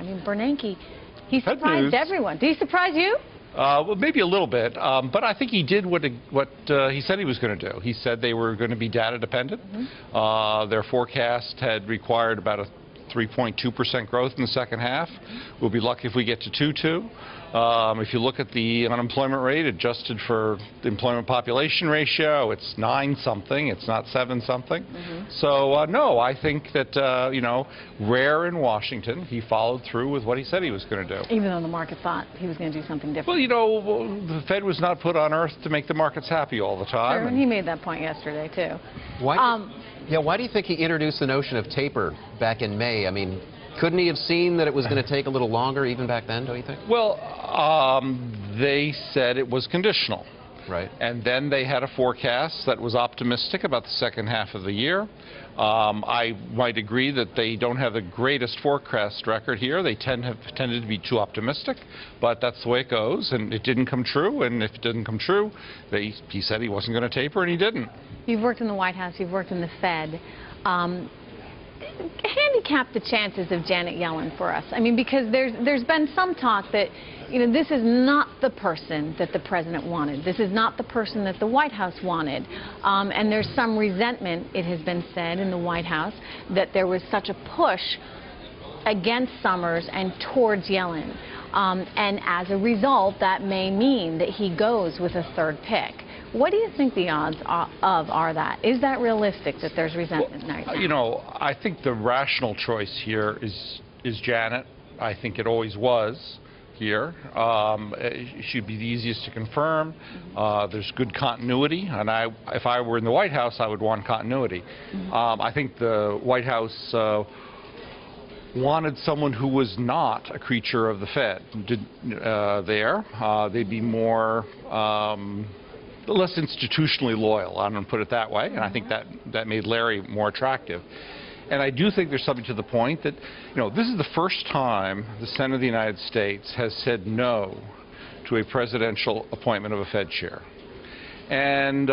mean, Bernanke, he surprised everyone. Did he surprise you? Well, maybe a little bit, but I think he did what he said he was going to do. He said they were going to be data dependent. Their forecast had required about a 3.2% growth in the second half. We'll be lucky if we get to 2.2. If you look at the unemployment rate adjusted for the employment population ratio, it's 9-something. It's not 7-something. So no, I think that you know, rare in Washington, he followed through with what he said he was going to do. Even though the market thought he was going to do something different. Well, you know, the Fed was not put on earth to make the markets happy all the time. Sure, and he made that point yesterday too. Why do you think he introduced the notion of taper back in May? I mean, couldn't he have seen that it was going to take a little longer even back then, don't you think? Well, they said it was conditional. Right. And then they had a forecast that was optimistic about the second half of the year. I might agree that they don't have the greatest forecast record here. They have tended to be too optimistic, but that's the way it goes, and it didn't come true, and if it didn't come true, he said he wasn't going to taper, and he didn't. You've worked in the White House, you've worked in the Fed. Handicap the chances of Janet Yellen for us. I mean, because there's been some talk that, you know, this is not the person that the president wanted. This is not the person that the White House wanted. And there's some resentment, it has been said in the White House, that there was such a push against Summers and towards Yellen. And as a result, that may mean that he goes with a third pick. What do you think the odds are that? Is that realistic that there's resentment right now? You know, I think the rational choice here is Janet. I think it always was here. She'd be the easiest to confirm. There's good continuity, and if I were in the White House, I would want continuity. I think the White House wanted someone who was not a creature of the Fed. They'd be more less institutionally loyal, I'm going to put it that way, and I think that made Larry more attractive. And I do think there's something to the point that, you know, this is the first time the Senate of the United States has said no to a presidential appointment of a Fed chair. And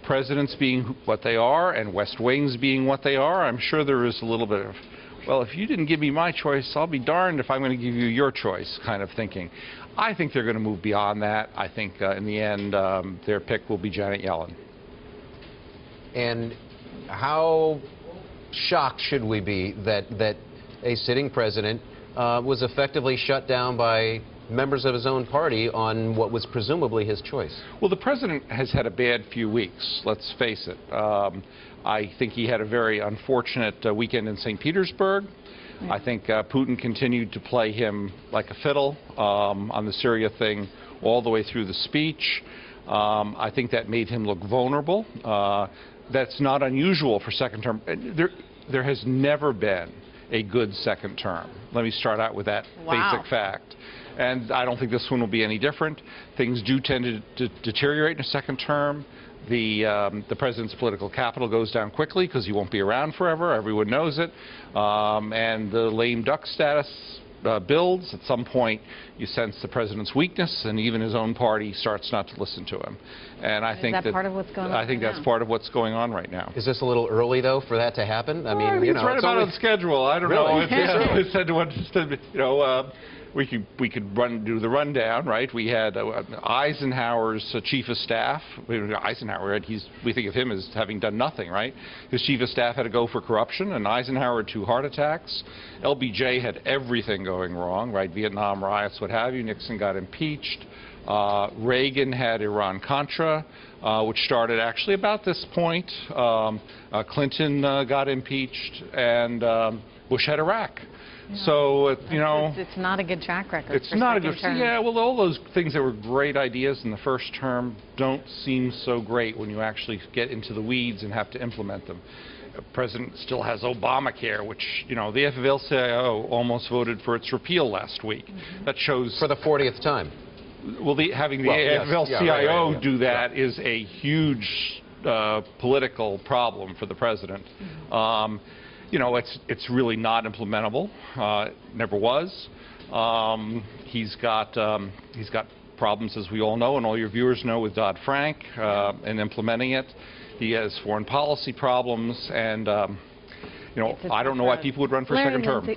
presidents being what they are and West Wings being what they are, I'm sure there is a little bit of, well, if you didn't give me my choice, I'll be darned if I'm going to give you your choice kind of thinking. I think they're going to move beyond that. I think in the end, their pick will be Janet Yellen. And how shocked should we be that a sitting president was effectively shut down by members of his own party on what was presumably his choice? Well, the president has had a bad few weeks, let's face it. I think he had a very unfortunate weekend in St. Petersburg. I think Putin continued to play him like a fiddle on the Syria thing all the way through the speech. I think that made him look vulnerable. That's not unusual for second term. There has never been a good second term. Let me start out with that basic fact. And I don't think this one will be any different. Things do tend to deteriorate in a second term. The president's political capital goes down quickly because he won't be around forever. Everyone knows it. And the lame duck status builds. At some point, you sense the president's weakness, and even his own party starts not to listen to him. And I think that part of what's going on. I think that's part of what's going on right now. Is this a little early, though, for that to happen? I mean, you know, it's right about on schedule. I don't know. It's said to, you know. We could do the rundown, right? We had Eisenhower's chief of staff. Eisenhower, we think of him as having done nothing, right? His chief of staff had to go for corruption, and Eisenhower had 2 heart attacks. LBJ had everything going wrong, right? Vietnam riots, what have you. Nixon got impeached. Reagan had Iran-Contra, which started actually about this point. Clinton got impeached, and Bush had Iraq. So, you know, it's not a good track record. It's not a good term. Yeah, well, all those things that were great ideas in the first term don't seem so great when you actually get into the weeds and have to implement them. The president still has Obamacare, which, you know, the AFL-CIO almost voted for its repeal last week. That shows... For the 40th time. Well, having the AFL-CIO do that is a huge political problem for the president. You know, it's really not implementable. Never was. He's got problems, as we all know, and all your viewers know, with Dodd-Frank and implementing it. He has foreign policy problems, and you know, I don't know why people would run for a second term.